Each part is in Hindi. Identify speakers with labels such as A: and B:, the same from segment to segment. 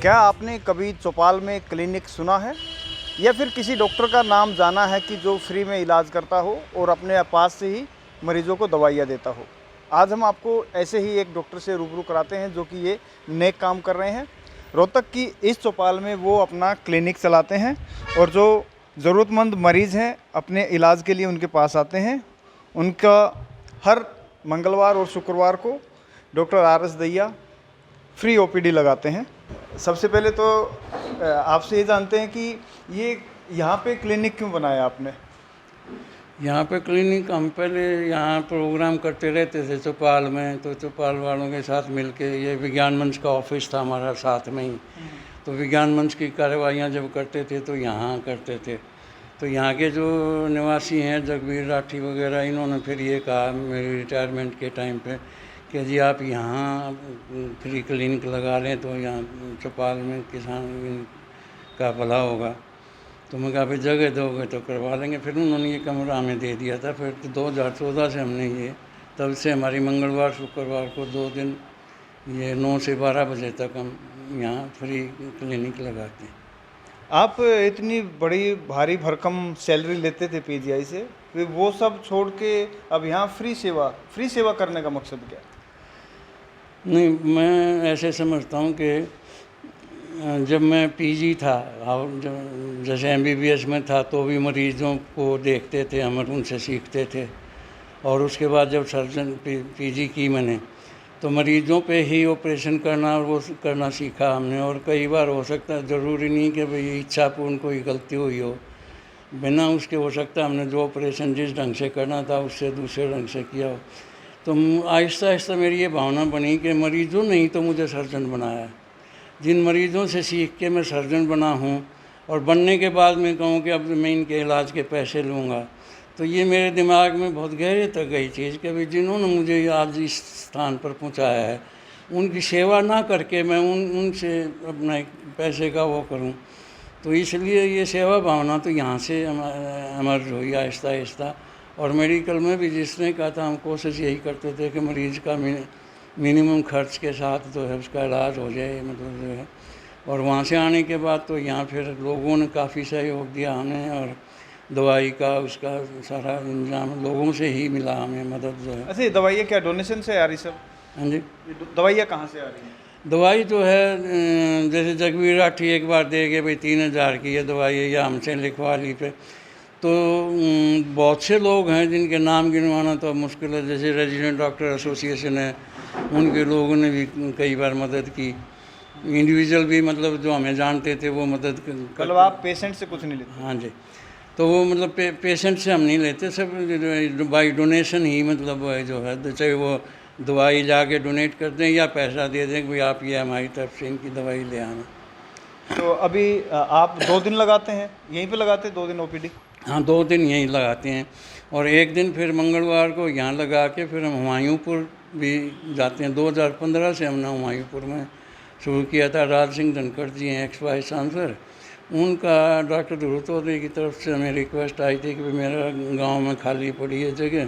A: क्या आपने कभी चौपाल में क्लिनिक सुना है या फिर किसी डॉक्टर का नाम जाना है कि जो फ्री में इलाज करता हो और अपने पास से ही मरीजों को दवाइयाँ देता हो? आज हम आपको ऐसे ही एक डॉक्टर से रूबरू कराते हैं जो कि ये नेक काम कर रहे हैं। रोहतक की इस चौपाल में वो अपना क्लिनिक चलाते हैं और जो ज़रूरतमंद मरीज़ हैं अपने इलाज के लिए उनके पास आते हैं। उनका हर मंगलवार और शुक्रवार को doctor R S Dahiya free OPD लगाते हैं। सबसे पहले तो आपसे ये जानते हैं कि ये यहाँ पे क्लिनिक क्यों बनाया आपने?
B: यहाँ पे क्लिनिक हम पहले यहाँ प्रोग्राम करते रहते थे चौपाल में, तो चौपाल वालों के साथ मिलके ये विज्ञान मंच का ऑफिस था हमारा साथ में ही। तो विज्ञान मंच की कार्रवाइयाँ जब करते थे तो यहाँ करते थे। तो यहाँ के जो निवासी हैं जगवीर राठी वगैरह, इन्होंने फिर ये कहा मेरी रिटायरमेंट के टाइम पे कि जी आप यहाँ फ्री क्लिनिक लगा लें तो यहाँ चौपाल में किसान का भला होगा। तो मैं कहा फिर जगह दोगे तो करवा लेंगे। फिर उन्होंने ये कमरा हमें दे दिया था। फिर 2014 से हमने ये, तब से हमारी मंगलवार शुक्रवार को 2 दिन ये 9 से 12 बजे तक हम यहाँ फ्री क्लिनिक लगाते हैं।
A: आप इतनी बड़ी भारी भरकम सैलरी लेते थे पीजीआई से, फिर वो सब छोड़ के अब यहाँ फ्री सेवा करने का मकसद क्या है?
B: नहीं, मैं ऐसे समझता हूँ कि जब मैं पीजी था और जैसे एमबीबीएस में था तो भी मरीज़ों को देखते थे, हम उनसे सीखते थे। और उसके बाद जब सर्जन पीजी की मैंने, तो मरीज़ों पे ही ऑपरेशन करना और वो करना सीखा हमने। और कई बार हो सकता है, ज़रूरी नहीं कि भाई इच्छापूर्ण कोई गलती हुई हो, बिना उसके हो सकता है हमने जो ऑपरेशन जिस ढंग से करना था उससे दूसरे ढंग से किया हो। तो आहिस्ता आहिस्ता मेरी ये भावना बनी कि मरीज़ों ने ही तो मुझे सर्जन बनाया। जिन मरीज़ों से सीख के मैं सर्जन बना हूँ और बनने के बाद मैं कहूँ कि अब मैं इनके इलाज के पैसे लूँगा, तो ये मेरे दिमाग में बहुत गहरे तक गई चीज़ कि भाई जिन्होंने मुझे आज इस स्थान पर पहुँचाया है उनकी सेवा ना करके मैं उनसे अपना पैसे का वो करूँ। तो इसलिए ये सेवा भावना तो यहाँ से अमर हुई आहिस्ता आहिस्ता। और मेडिकल में भी जिसने कहा था हम कोशिश यही करते थे कि मरीज़ का मिनिमम खर्च के साथ जो है उसका इलाज हो जाए, मतलब जो है। और वहाँ से आने के बाद तो यहाँ फिर लोगों ने काफ़ी सहयोग दिया हमें, और दवाई का उसका सारा इंतजाम लोगों से ही मिला हमें मदद जो है।
A: अच्छा, ये दवाइयाँ क्या डोनेशन से आ रही सब?
B: हाँ जी।
A: दवाइयाँ कहाँ से आ रही हैं?
B: दवाई जो है जैसे जगवीर राठी एक बार दे गए भाई 3000 की ये दवाई है या हमसे लिखवा ली पे, तो बहुत से लोग हैं जिनके नाम गिनवाना तो मुश्किल है। जैसे रेजिडेंट डॉक्टर एसोसिएशन है, उनके लोगों ने भी कई बार मदद की। इंडिविजुअल भी मतलब जो हमें जानते थे वो मदद
A: मतलब आप पेशेंट से कुछ नहीं लेते?
B: हाँ जी। तो वो मतलब पेशेंट से हम नहीं लेते, सब बाई डोनेशन ही, मतलब वो है जो है, चाहे वो दवाई जाके डोनेट कर दें या पैसा दे दें कि भाई आप ये हमारी तरफ से इनकी दवाई ले आना।
A: तो अभी आप 2 दिन लगाते हैं यहीं पे लगाते हैं, 2 दिन ओपीडी?
B: हाँ, 2 दिन यहीं लगाते हैं और एक दिन फिर मंगलवार को यहाँ लगा के फिर हम हुमायूंपुर भी जाते हैं। 2015 से हमने हुमायूंपुर में शुरू किया था। राज सिंह धनखड़ जी हैं एक्स वाइस चांसलर, उनका डॉक्टर ध्रुव चौधरी की तरफ से हमें रिक्वेस्ट आई थी कि मेरा गांव में खाली पड़ी है जगह,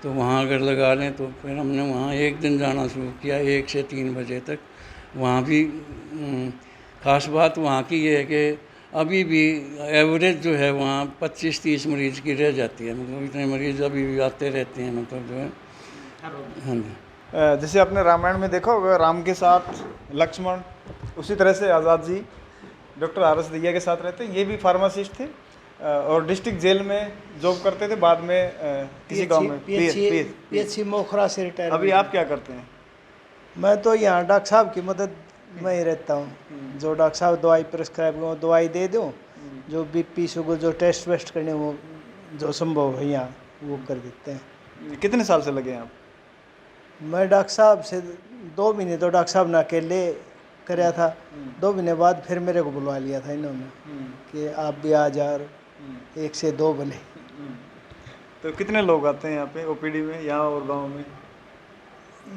B: तो वहाँ अगर लगा लें। तो फिर हमने वहाँ एक दिन जाना शुरू किया 1 से 3 बजे तक। वहाँ भी ख़ास बात वहाँ की ये है कि अभी भी एवरेज जो है वहाँ 25-30 मरीज़ की रह जाती है, मतलब इतने मरीज़ अभी भी आते रहते हैं, मतलब जो है। हाँ जी।
A: जैसे आपने रामायण में देखा होगा राम के साथ लक्ष्मण, उसी तरह से Azad ji doctor R S Dahiya के साथ रहते हैं। ये भी फार्मासिस्ट थे और डिस्ट्रिक्ट जेल में जॉब करते थे, बाद में किसी गांव में
C: पीएचसी मोखरा से रिटायर।
A: अभी आप क्या करते हैं?
C: मैं तो यहाँ डॉक्टर साहब की मदद में ही रहता हूँ। जो डॉक्टर साहब दवाई प्रिस्क्राइब करो दवाई दे दूँ, जो बीपी शुगर जो टेस्ट वेस्ट करने वो जो संभव है यहाँ वो कर देते हैं।
A: कितने साल से लगे हैं आप?
C: मैं डॉक्टर साहब से 2 महीने तो डॉक्टर साहब ने अकेले कराया था। 2 महीने बाद फिर मेरे को बुलवा लिया था इन्होंने कि आप भी आ जा, 1 से 2 बने।
A: तो कितने लोग आते हैं यहाँ पे ओपीडी में, यहाँ और गांव में?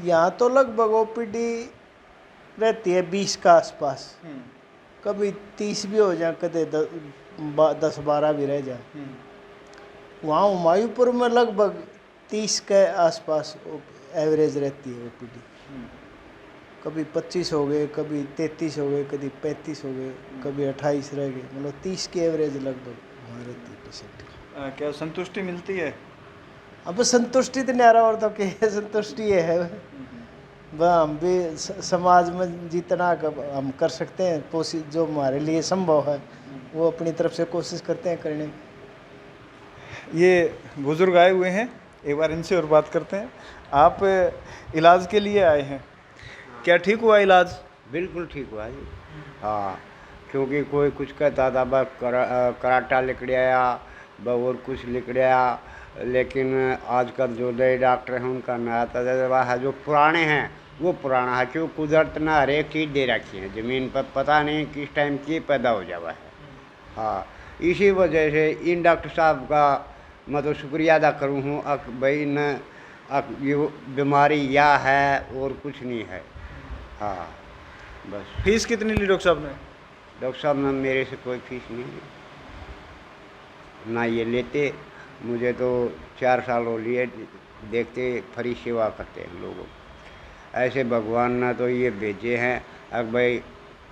C: यहाँ तो लगभग ओपीडी रहती है 20 का आसपास, कभी 30 भी हो जाए, कदे 10-12 भी रह जाए। वहाँ हुमायूंपुर में लगभग 30 के आसपास एवरेज रहती है ओपीडी। कभी 25 हो गए, कभी 33 हो गए, कभी 35 हो गए, कभी 28 रह गए, मतलब 30 की एवरेज लगभग वहाँ रहती है पेशेंट की।
A: क्या संतुष्टि मिलती है?
C: अब संतुष्टि तो नहीं आ रहा, और तो क्या है, संतुष्टि ये है वह हम भी समाज में जितना हम कर सकते हैं, कोशिश जो हमारे लिए संभव है वो अपनी तरफ से कोशिश करते हैं करने की।
A: ये बुजुर्ग आए हुए हैं, एक बार इनसे और बात करते हैं। आप इलाज के लिए आए हैं, क्या ठीक हुआ इलाज?
D: बिल्कुल ठीक हुआ जी। हाँ, क्योंकि कोई कुछ कहता था बस कराटा लिख आया, ब और कुछ लिख आया, लेकिन आजकल जो नए डॉक्टर हैं उनका नया तजर्बा है। जो पुराने हैं वो पुराना है, क्योंकि कुदरत ने हर एक चीज़ दे रखी है ज़मीन पर, पता नहीं किस टाइम की पैदा हो जावा है। हाँ, इसी वजह से इन डॉक्टर साहब का मतलब शुक्रिया अदा करूँ हूँ भाई न ये बीमारी या है और कुछ नहीं है। हाँ बस।
A: फीस कितनी ली डॉक्टर साहब ने?
D: डॉक्टर साहब ने मेरे से कोई फीस नहीं ली, ना ये लेते। मुझे तो 4 साल हो लिए देखते, फ्री सेवा करते हैं लोगों। ऐसे भगवान ने तो ये भेजे हैं अब भाई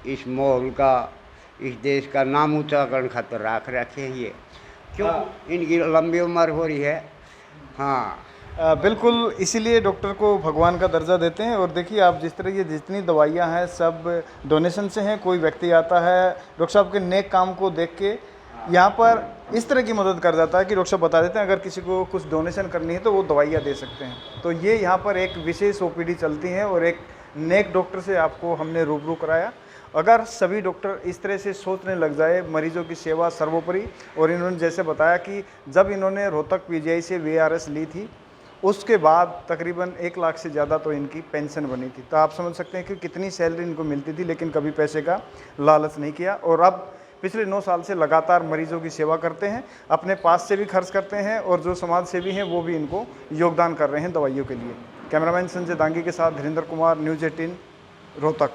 D: इस माहौल का, इस देश का नाम ऊँचा करने खातिर रखे हैं ये, क्यों इनकी लंबी उम्र हो रही है। हाँ
A: बिल्कुल, इसीलिए डॉक्टर को भगवान का दर्जा देते हैं। और देखिए आप जिस तरह ये जितनी दवाइयाँ हैं सब डोनेशन से हैं। कोई व्यक्ति आता है डॉक्टर साहब के नेक काम को देख के यहाँ पर इस तरह की मदद कर जाता है कि डॉक्टर साहब बता देते हैं अगर किसी को कुछ डोनेशन करनी है तो वो दवाइयाँ दे सकते हैं। तो ये यहाँ पर एक विशेष ओपीडी चलती है और एक नेक डॉक्टर से आपको हमने रूबरू कराया। अगर सभी डॉक्टर इस तरह से सोचने लग जाए, मरीजों की सेवा सर्वोपरि, और इन्होंने जैसे बताया कि जब इन्होंने रोहतक पीजीआई से वीआरएस ली थी उसके बाद तकरीबन 1 लाख से ज़्यादा तो इनकी पेंशन बनी थी। तो आप समझ सकते हैं कि कितनी सैलरी इनको मिलती थी, लेकिन कभी पैसे का लालच नहीं किया। और अब पिछले 9 साल से लगातार मरीजों की सेवा करते हैं, अपने पास से भी खर्च करते हैं और जो समाज सेवी हैं वो भी इनको योगदान कर रहे हैं दवाइयों के लिए। कैमरामैन संजय दांगी के साथ धीरेन्द्र कुमार, न्यूज़ 18 रोहतक।